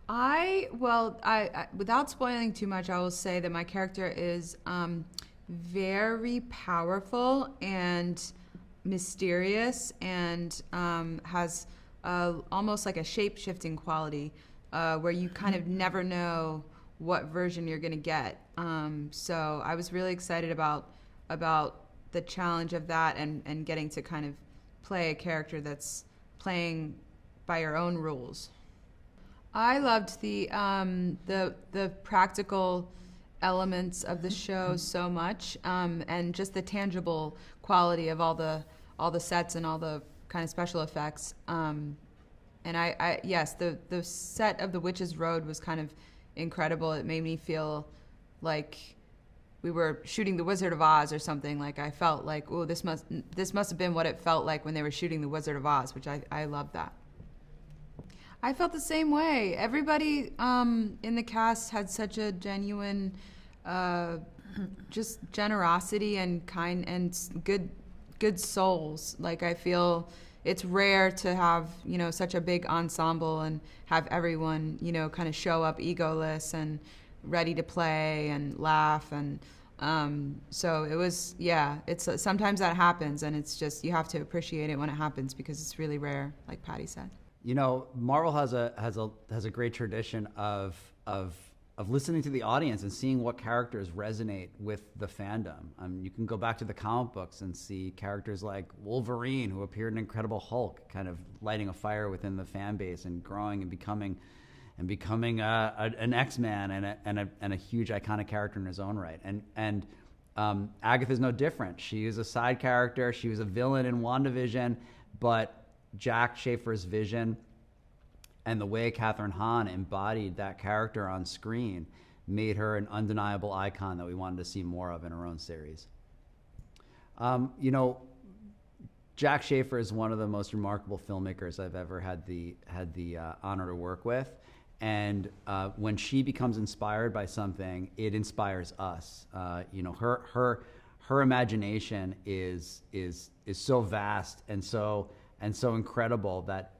I without spoiling too much, I will say that my character is very powerful and mysterious, and has almost like a shape-shifting quality, where you kind of never know what version you're going to get. So I was really excited about the challenge of that, and getting to kind of play a character that's playing by your own rules. I loved the practical elements of the show so much, and just the tangible quality of all the sets and all the kind of special effects. And I yes, the set of the Witch's Road was kind of incredible. It made me feel like we were shooting the Wizard of Oz or something. Like I felt like, oh, this must have been what it felt like when they were shooting the Wizard of Oz, which I love that. I felt the same way. Everybody in the cast had such a genuine, just generosity and kind and good souls. Like I feel it's rare to have, such a big ensemble and have everyone, kind of show up egoless and ready to play and laugh. And so it was, it's sometimes that happens, and it's just, you have to appreciate it when it happens because it's really rare, like Patti said. Marvel has a great tradition of listening to the audience and seeing what characters resonate with the fandom. You can go back to the comic books and see characters like Wolverine, who appeared in Incredible Hulk, kind of lighting a fire within the fan base and growing and becoming an X-Man and a huge iconic character in his own right. And Agatha's no different. She is a side character. She was a villain in WandaVision, but Jac Schaeffer's vision and the way Kathryn Hahn embodied that character on screen made her an undeniable icon that we wanted to see more of in her own series. Jac Schaeffer is one of the most remarkable filmmakers I've ever had the honor to work with. And when she becomes inspired by something, it inspires us. Her imagination is so vast and so incredible that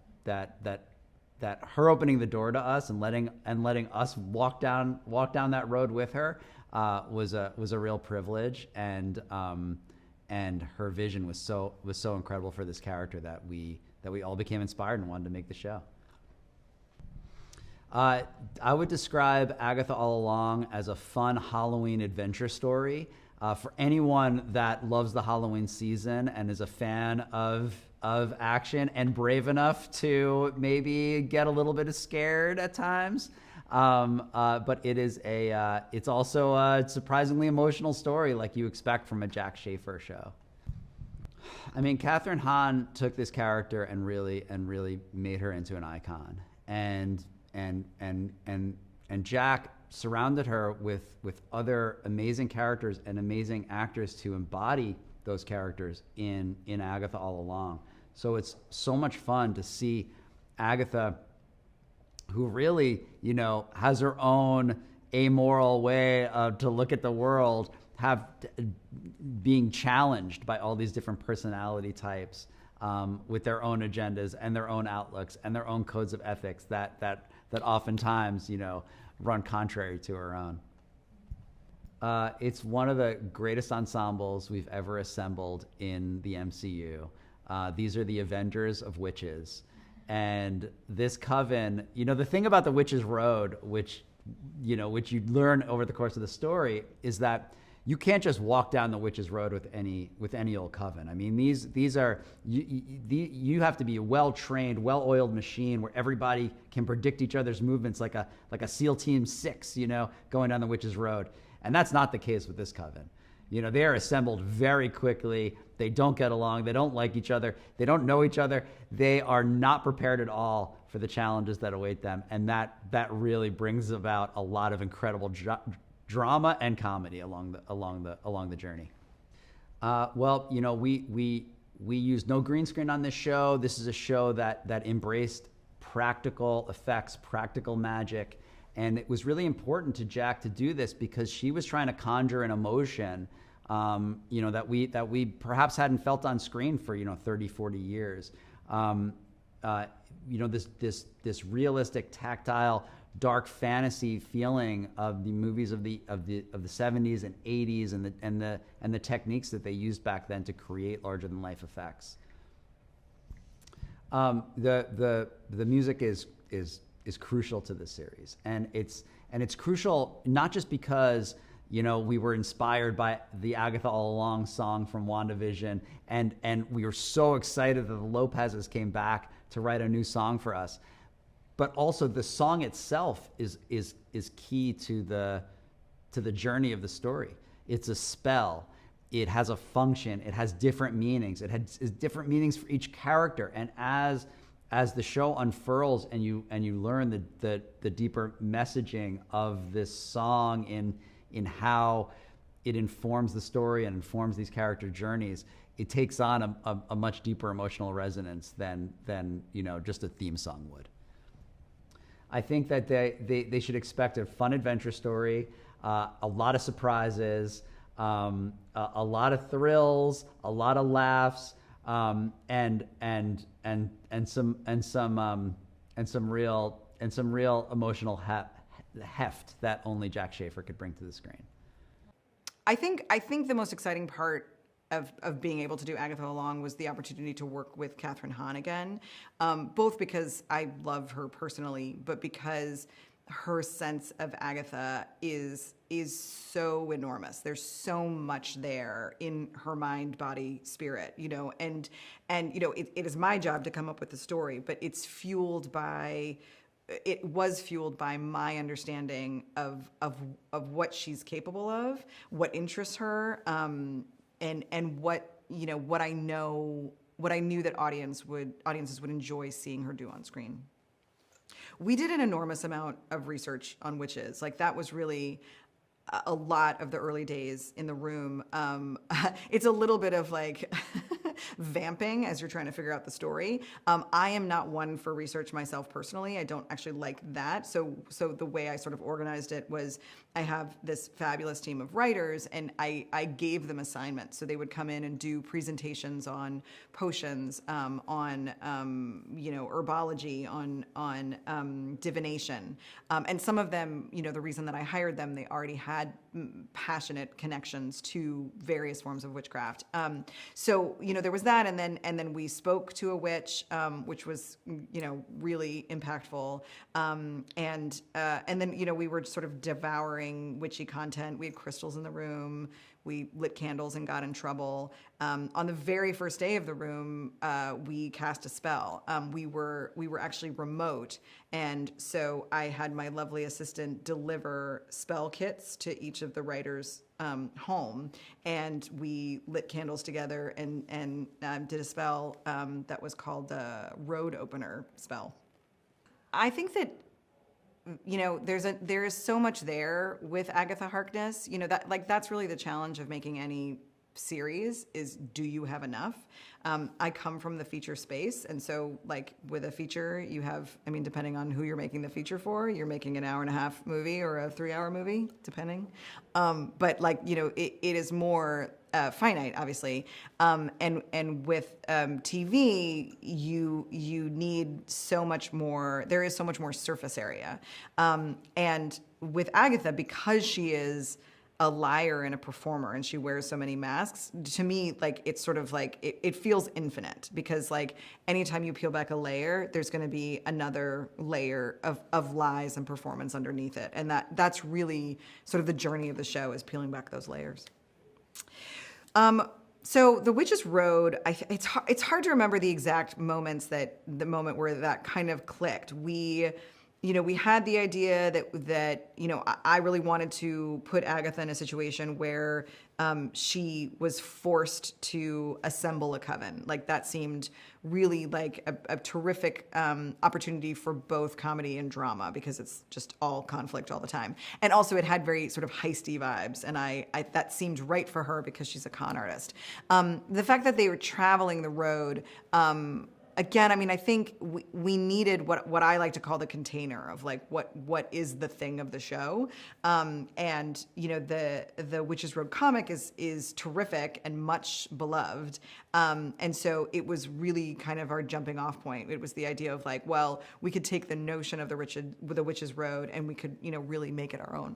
her opening the door to us and letting us walk down that road with her was a real privilege, and her vision was so incredible for this character that we all became inspired and wanted to make the show. I would describe Agatha All Along as a fun Halloween adventure story for anyone that loves the Halloween season and is a fan of action and brave enough to maybe get a little bit scared at times. But it's also a surprisingly emotional story, like you expect from a Jac Schaeffer show. I mean, Kathryn Hahn took this character and really made her into an icon. And Jac surrounded her with other amazing characters and amazing actors to embody those characters in Agatha All Along. So it's so much fun to see Agatha, who really, has her own amoral way to look at the world, being challenged by all these different personality types with their own agendas and their own outlooks and their own codes of ethics that oftentimes, run contrary to her own. It's one of the greatest ensembles we've ever assembled in the MCU. These are the Avengers of witches. And this coven, the thing about the Witch's Road, which you learn over the course of the story, is that you can't just walk down the Witch's Road with any old coven. I mean, these are, you have to be a well-trained, well-oiled machine where everybody can predict each other's movements like a SEAL Team 6, going down the Witch's Road. And that's not the case with this coven. They are assembled very quickly. They don't get along. They don't like each other. They don't know each other. They are not prepared at all for the challenges that await them. And that really brings about a lot of incredible drama and comedy along the journey. We used no green screen on this show. This is a show that embraced practical effects, practical magic. And it was really important to Jac to do this because she was trying to conjure an emotion, that we perhaps hadn't felt on screen for 30, 40 years. this realistic, tactile, dark fantasy feeling of the movies of the 70s and 80s and the techniques that they used back then to create larger than life effects. The music is crucial to this series, and it's crucial not just because we were inspired by the Agatha All Along song from WandaVision, and we were so excited that the Lopez's came back to write a new song for us, but also the song itself is key to the journey of the story. It's a spell. It has a function. It has different meanings. It has different meanings for each character. And as the show unfurls and you learn the deeper messaging of this song in how it informs the story and informs these character journeys, it takes on a much deeper emotional resonance than just a theme song would. I think that they should expect a fun adventure story, a lot of surprises, a lot of thrills, a lot of laughs, and some real emotional heft that only Jac Schaeffer could bring to the screen. I think the most exciting part of being able to do Agatha All Along was the opportunity to work with Kathryn Hahn again, both because I love her personally, but because her sense of Agatha is so enormous. There's so much there in her mind, body, spirit, and it is my job to come up with the story, but it was fueled by my understanding of what she's capable of, what interests her, and what I knew that audiences would enjoy seeing her do on screen. We did an enormous amount of research on witches. Like, that was really a lot of the early days in the room. It's a little bit of like vamping as you're trying to figure out the story. I am not one for research myself personally. I don't actually like that. So the way I sort of organized it was I have this fabulous team of writers, and I gave them assignments. So they would come in and do presentations on potions, on herbology, on divination. And some of them, the reason that I hired them, they already had passionate connections to various forms of witchcraft. So there was that, and then we spoke to a witch, which was really impactful. And then we were sort of devouring witchy content. We had crystals in the room. We lit candles and got in trouble. On the very first day of the room, we cast a spell. We were actually remote, and so I had my lovely assistant deliver spell kits to each of the writers' home, and we lit candles together and did a spell that was called the Road Opener spell. I think that there is so much there with Agatha Harkness. That's really the challenge of making any series is, do you have enough? I come from the feature space, and so with a feature, you have, depending on who you're making the feature for, you're making an 1.5-hour movie or a 3-hour movie, depending. But it is more finite, obviously. And with TV, you need so much more. There is so much more surface area. And with Agatha, because she is a liar and a performer, and she wears so many masks, to me, it's sort of it feels infinite, because anytime you peel back a layer, there's going to be another layer of lies and performance underneath it. And that's really sort of the journey of the show, is peeling back those layers. So The Witch's Road, it's hard to remember the exact moments, the moment where that kind of clicked. We had the idea that I really wanted to put Agatha in a situation where she was forced to assemble a coven. That seemed really like a terrific opportunity for both comedy and drama, because it's just all conflict all the time. And also it had very sort of heisty vibes, and I that seemed right for her because she's a con artist. The fact that they were traveling the road again, I mean, I think we needed what I like to call the container of like what is the thing of the show, and you know the Witches Road comic is terrific and much beloved, and so it was really kind of our jumping off point. It was the idea of like, well, we could take the notion of the Witches Road and we could really make it our own.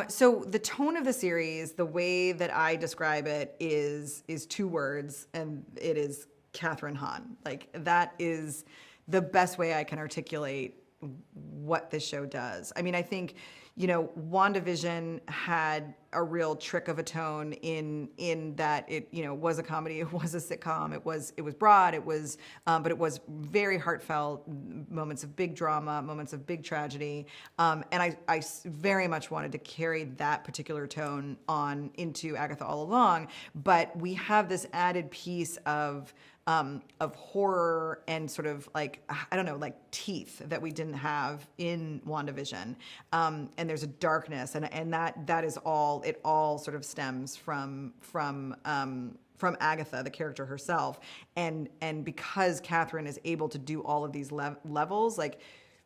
So the tone of the series, the way that I describe it is two words, and it is Kathryn Hahn. Like, that is the best way I can articulate what this show does. I mean, I think, WandaVision had a real trick of a tone in that it, was a comedy, it was a sitcom, it was broad, but it was very heartfelt, moments of big drama, moments of big tragedy, and I very much wanted to carry that particular tone on into Agatha All Along, but we have this added piece of horror and sort of like, I don't know, like teeth that we didn't have in WandaVision. And there's a darkness, and that is all, it all sort of stems from Agatha, the character herself. And because Kathryn is able to do all of these levels, like,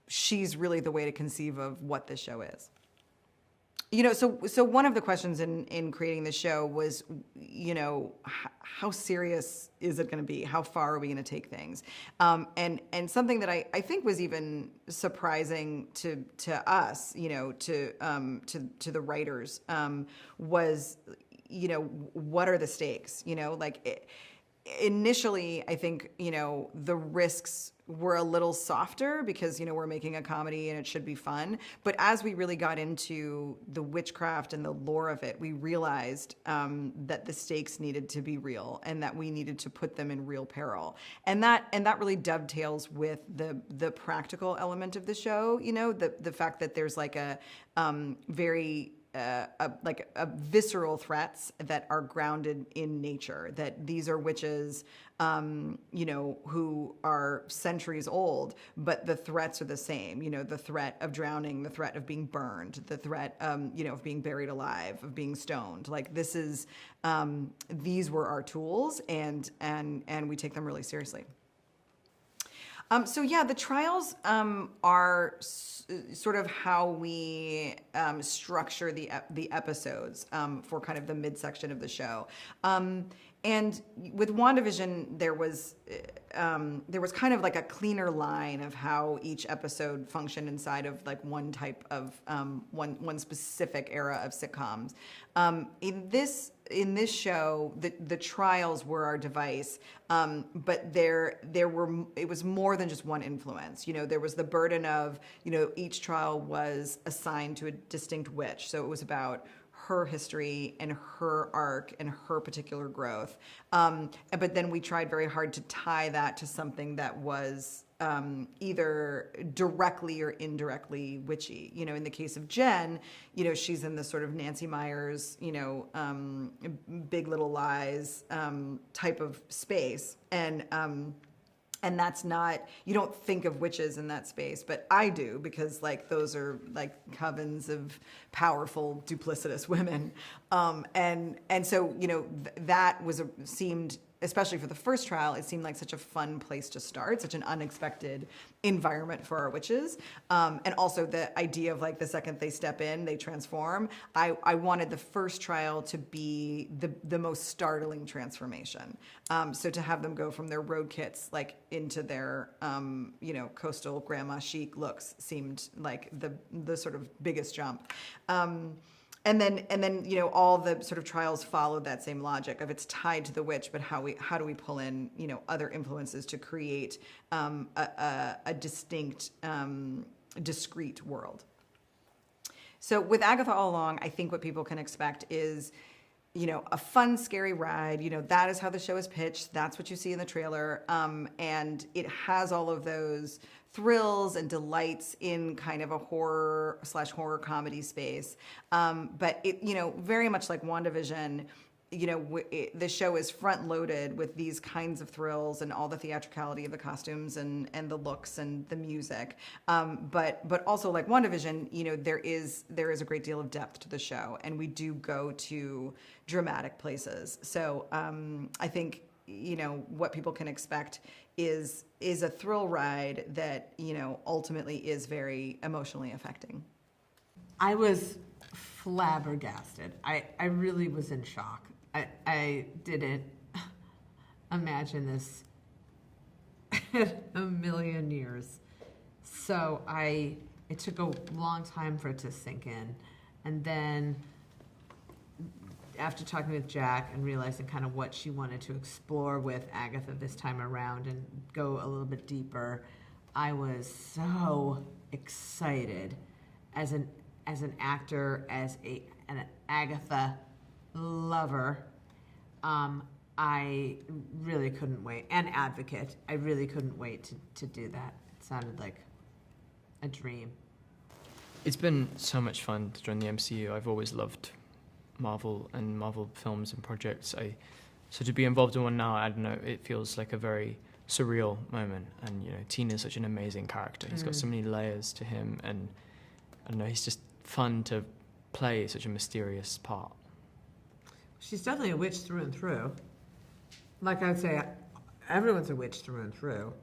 she's really the way to conceive of what this show is. So one of the questions in creating the show was, how serious is it going to be? How far are we going to take things? And something that I think was even surprising to us, to the writers, was, what are the stakes? Initially, I think, the risks were a little softer because, we're making a comedy and it should be fun. But as we really got into the witchcraft and the lore of it, we realized that the stakes needed to be real and that we needed to put them in real peril. And that really dovetails with the practical element of the show, the fact that there's like a very visceral threats that are grounded in nature, that these are witches, who are centuries old, but the threats are the same, the threat of drowning, the threat of being burned, the threat, of being buried alive, of being stoned. Like, this is, these were our tools, and we take them really seriously. The trials are sort of how we structure the episodes for kind of the midsection of the show. And with WandaVision, there was kind of like a cleaner line of how each episode functioned inside of like one type of one specific era of sitcoms. In this show, the trials were our device, but it was more than just one influence. There was the burden of, each trial was assigned to a distinct witch, so it was about her history and her arc and her particular growth. But then we tried very hard to tie that to something that was either directly or indirectly witchy. In the case of Jen, she's in this sort of Nancy Meyers, Big Little Lies type of space. And that's not, you don't think of witches in that space, but I do, because like those are like covens of powerful, duplicitous women. And so, that seemed, especially for the first trial, it seemed like such a fun place to start, such an unexpected environment for our witches. And also the idea of like the second they step in, they transform. I wanted the first trial to be the most startling transformation. So to have them go from their road kits like into their coastal grandma chic looks seemed like the sort of biggest jump. And then all the sort of trials followed that same logic of it's tied to the witch, but how do we pull in other influences to create a distinct, discrete world. So with Agatha All Along, I think what people can expect is a fun, scary ride. That is how the show is pitched. That's what you see in the trailer. And it has all of those thrills and delights in kind of a horror comedy space. But it, very much like WandaVision, the show is front loaded with these kinds of thrills and all the theatricality of the costumes and the looks and the music. But also like WandaVision, there is a great deal of depth to the show, and we do go to dramatic places. So I think what people can expect is a thrill ride that, ultimately is very emotionally affecting. I was flabbergasted. I really was in shock. I didn't imagine this in a million years. So it took a long time for it to sink in. And then after talking with Jac and realizing kind of what she wanted to explore with Agatha this time around and go a little bit deeper, I was so excited as an actor, as an Agatha lover. I really couldn't wait, and advocate. I really couldn't wait to do that. It sounded like a dream. It's been so much fun to join the MCU. I've always loved Marvel and Marvel films and projects. So to be involved in one now, I don't know, it feels like a very surreal moment. And, Tina's such an amazing character. He's got so many layers to him, and I don't know, he's just fun to play such a mysterious part. She's definitely a witch through and through. Like I would say, everyone's a witch through and through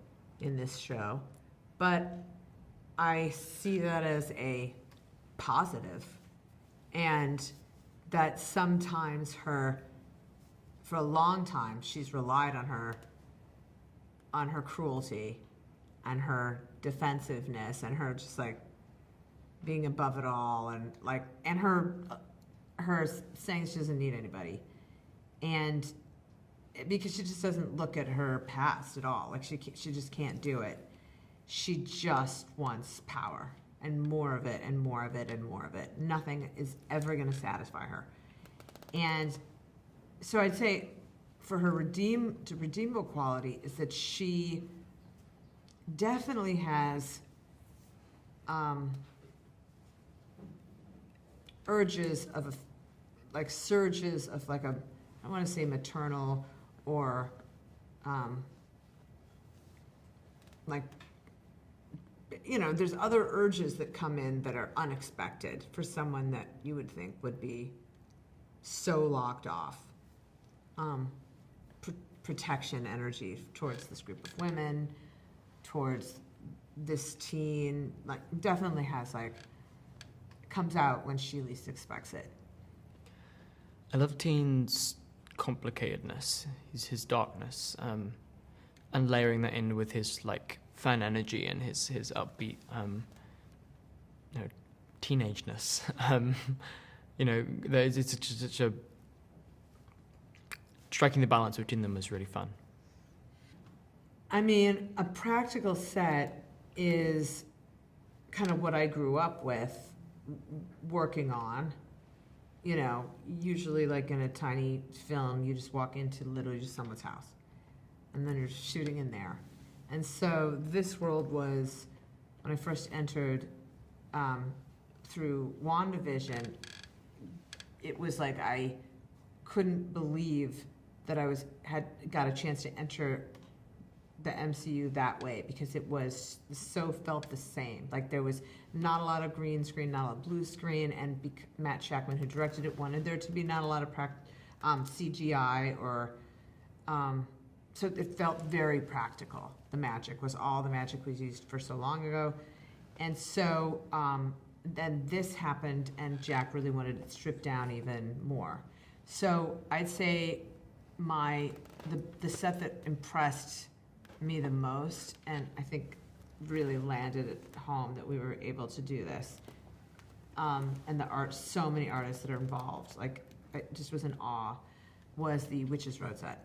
in this show. But I see that as a positive. And that sometimes for a long time, she's relied on her cruelty and her defensiveness and her just like being above it all, and her saying she doesn't need anybody, and because she just doesn't look at her past at all, like she just can't do it. She just wants power and more of it and more of it and more of it. Nothing is ever going to satisfy her, and so I'd say for her redeemable quality is that she definitely has urges of surges of I want to say maternal or there's other urges that come in that are unexpected for someone that you would think would be so locked off. Protection energy towards this group of women, towards this teen, definitely has comes out when she least expects it. I love Teen's complicatedness, his darkness, and layering that in with his fun energy and his upbeat, teenageness. It's just such a striking the balance between them was really fun. I mean, a practical set is kind of what I grew up with working on. Usually in a tiny film, you just walk into literally just someone's house and then you're shooting in there. And so this world was, when I first entered through WandaVision, it was I couldn't believe that I had got a chance to enter the MCU that way, because it was felt the same. There was not a lot of green screen, not a lot of blue screen, and Matt Shakman, who directed it, wanted there to be not a lot of CGI or so it felt very practical. The magic was used for so long ago, and so then this happened, and Jac really wanted it stripped down even more. So I'd say the set that impressed me the most, and I think really landed at home that we were able to do this, and the art, so many artists that are involved, I just was in awe, was the Witches Road set.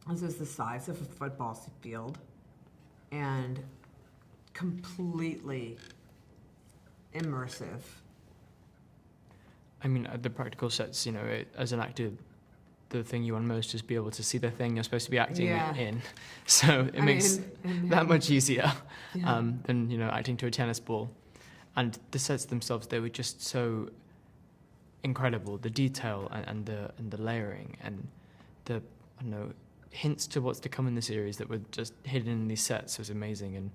This is the size of a football field and completely immersive. I mean, the practical sets, as an actor, the thing you want most is be able to see the thing you're supposed to be acting in. So it makes that much easier than, acting to a tennis ball. And the sets themselves, they were just so incredible. The detail and the layering and the, hints to what's to come in the series that were just hidden in these sets was amazing. And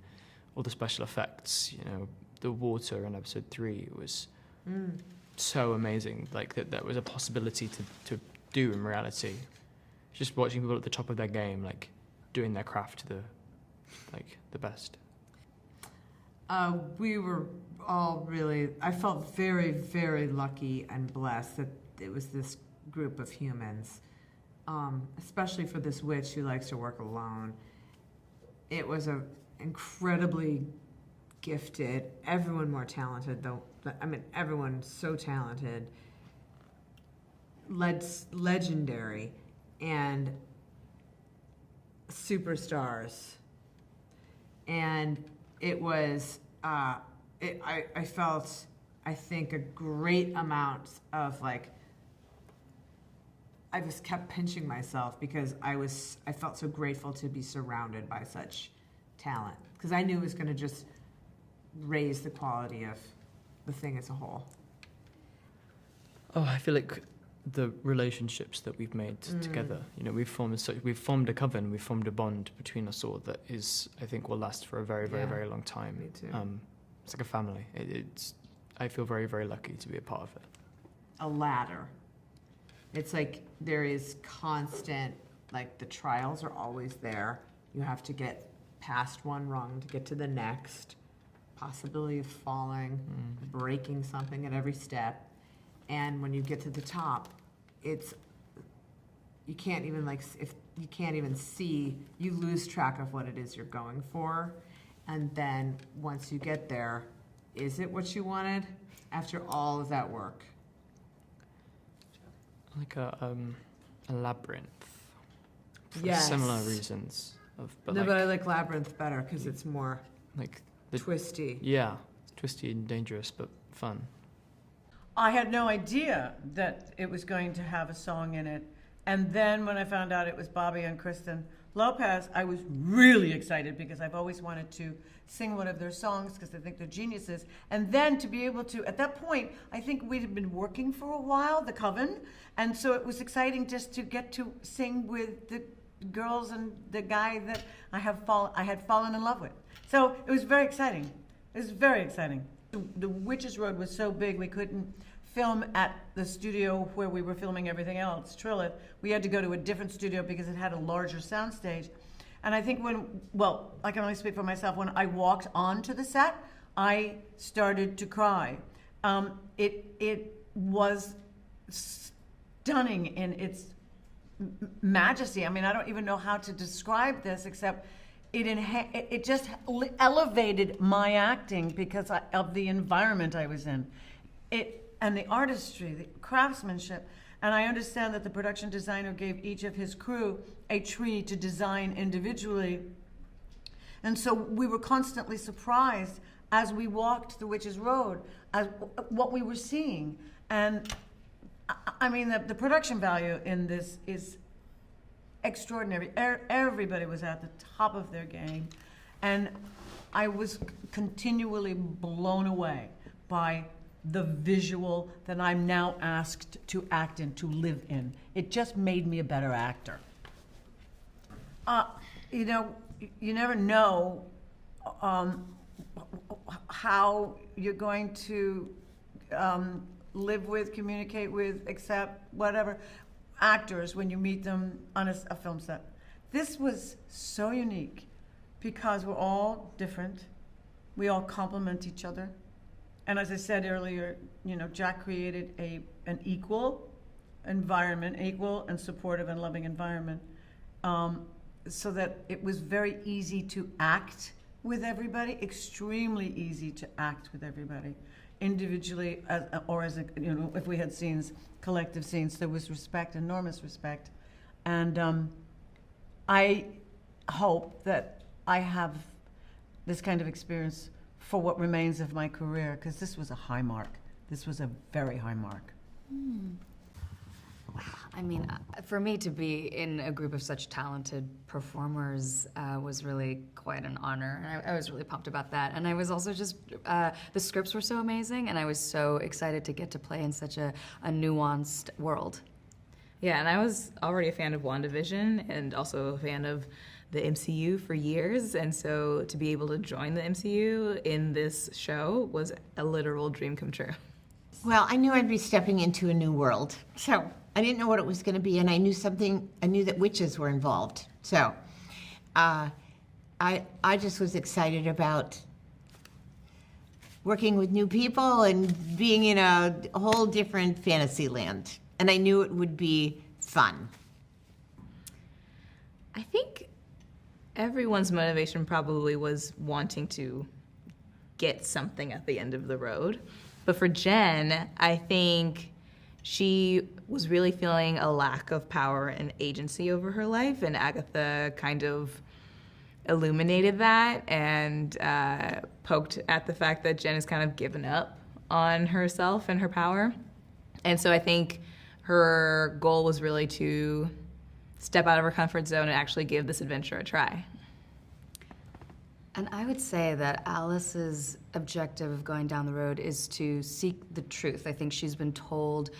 all the special effects, the water in episode 3 was so amazing. That was a possibility to do in reality. just watching people at the top of their game, like doing their craft to the best. We were all really, I felt very, very lucky and blessed that it was this group of humans, especially for this witch who likes to work alone. It was a incredibly gifted, everyone more talented though. I mean, everyone so talented, legendary, and superstars. And it was, I felt, I think, a great amount of like, I just kept pinching myself because I felt so grateful to be surrounded by such talent, because I knew it was going to just raise the quality of the thing as a whole. Oh, I feel like the relationships that we've made together, you know, we've formed a coven, we've formed a bond between us all that is, I think, will last for a very, very, very long time. Me too. It's like a family. I feel very, very lucky to be a part of it. A ladder. It's like there is constant, like the trials are always there. You have to get past one rung to get to the next. Possibility of falling, breaking something at every step. And when you get to the top, you can't even if you can't even see, you lose track of what it is you're going for. And then once you get there, is it what you wanted after all of that work? Like a labyrinth. For Yes. similar reasons. But I like Labyrinth better because it's more like twisty. Yeah, it's twisty and dangerous, but fun. I had no idea that it was going to have a song in it. And then when I found out it was Bobby and Kristen Lopez, I was really excited because I've always wanted to sing one of their songs because I think they're geniuses. And then to be able to, at that point, I think we'd have been working for a while, the coven. And so it was exciting just to get to sing with the girls and the guy that I had fallen in love with. So it was very exciting. It was very exciting. The Witches Road was so big we couldn't film at the studio where we were filming everything else, Trillet. We had to go to a different studio because it had a larger soundstage. And I think I can only speak for myself, when I walked onto the set, I started to cry. It was stunning in its majesty. I mean, I don't even know how to describe this except it just elevated my acting because of the environment I was in. And the artistry, the craftsmanship. And I understand that the production designer gave each of his crew a tree to design individually. And so we were constantly surprised as we walked the Witches Road as what we were seeing. And I mean, the production value in this is extraordinary. Everybody was at the top of their game. And I was continually blown away by the visual that I'm now asked to act in, to live in. It just made me a better actor. You know, you never know how you're going to live with, communicate with, accept, whatever, actors when you meet them on a film set. This was so unique because we're all different. We all complement each other. And as I said earlier, you know, Jac created an equal environment, equal and supportive and loving environment, so that it was very easy to act with everybody, extremely easy to act with everybody, individually or as you know, if we had scenes, collective scenes, there was respect, enormous respect. And I hope that I have this kind of experience for what remains of my career, because this was a high mark. This was a very high mark. I mean, for me to be in a group of such talented performers was really quite an honor. And I was really pumped about that. And I was also just, the scripts were so amazing, and I was so excited to get to play in such a nuanced world. Yeah, and I was already a fan of WandaVision and also a fan of the MCU for years, and so to be able to join the MCU in this show was a literal dream come true. Well, I knew I'd be stepping into a new world, so I didn't know what it was going to be, and I knew that witches were involved. So I just was excited about working with new people and being in a whole different fantasy land. And I knew it would be fun. I think everyone's motivation probably was wanting to get something at the end of the road. But for Jen, I think she was really feeling a lack of power and agency over her life, and Agatha kind of illuminated that and poked at the fact that Jen has kind of given up on herself and her power. And so I think her goal was really to step out of her comfort zone and actually give this adventure a try. And I would say that Alice's objective of going down the road is to seek the truth. I think she's been told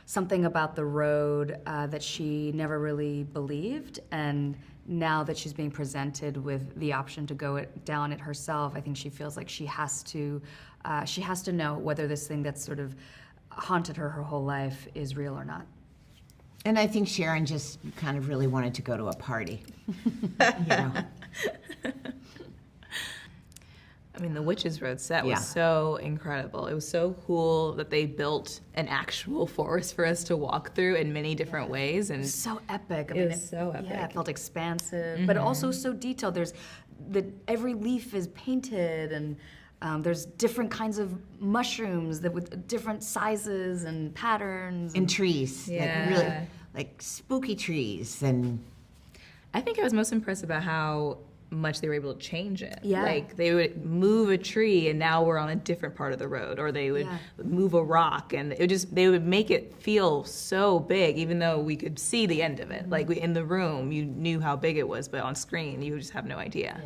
something about the road that she never really believed, and now that she's being presented with the option to go down it herself, I think she feels like she has to know whether this thing that's sort of haunted her whole life is real or not. And I think Sharon just kind of really wanted to go to a party. You know. I mean, the Witches Road set was so incredible. It was so cool that they built an actual forest for us to walk through in many different ways. And So epic. it was so epic. Yeah, it felt expansive, but also so detailed. Every leaf is painted, and there's different kinds of mushrooms that with different sizes and patterns. And trees. Yeah. Like really, like spooky trees. And I think I was most impressed about how much they were able to change it. Yeah. Like they would move a tree and now we're on a different part of the road, or they would move a rock and they would make it feel so big even though we could see the end of it. Like in the room you knew how big it was, but on screen you just have no idea.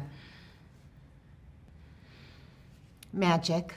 magic.